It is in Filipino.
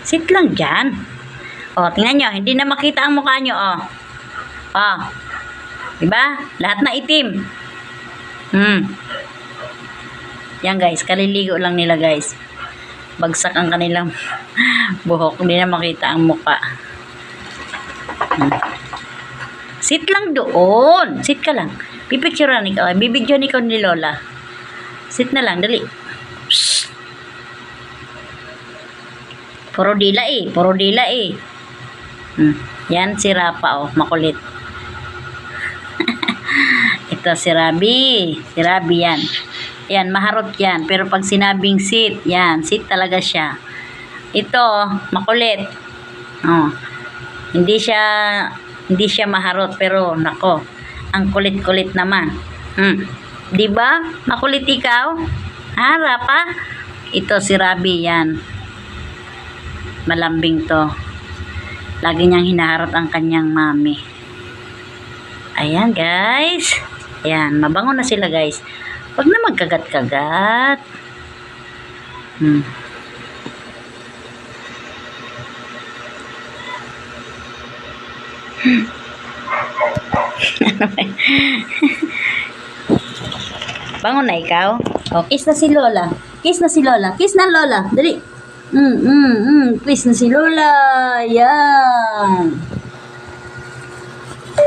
Sit lang dyan. O, tingnan nyo. Hindi na makita ang mukha nyo, o. O. Diba? Lahat na itim. Yan, guys. Kaliligo lang nila, guys. Bagsak ang kanilang buhok. Hindi na makita ang mukha. Sit lang doon. Sit ka lang. Pipicturean ikaw. Bibidyoan ikaw ni Lola. Sit na lang. Dali. Psst. Puro dila eh. Puro dila eh. Yan si Rapa, oh. Makulit. Ito si Rabi. Si Rabi yan. Yan, maharot yan. Pero pag sinabing sit, yan. Sit talaga siya. Ito, makulit. Oh. Hindi siya maharot. Pero, nako. Ang kulit-kulit naman. Diba? Makulit ikaw? Ha, Rapa? Ito si Rabi yan. Malambing to. Lagi niyang hinaharap ang kanyang mami. Ayan, guys. Ayan, mabango na sila, guys. Huwag na magkagat-kagat. Bango na ikaw? O, kiss na si Lola. Kiss na si Lola. Kiss na, Lola. Dali. Kiss na si Lola. Yan.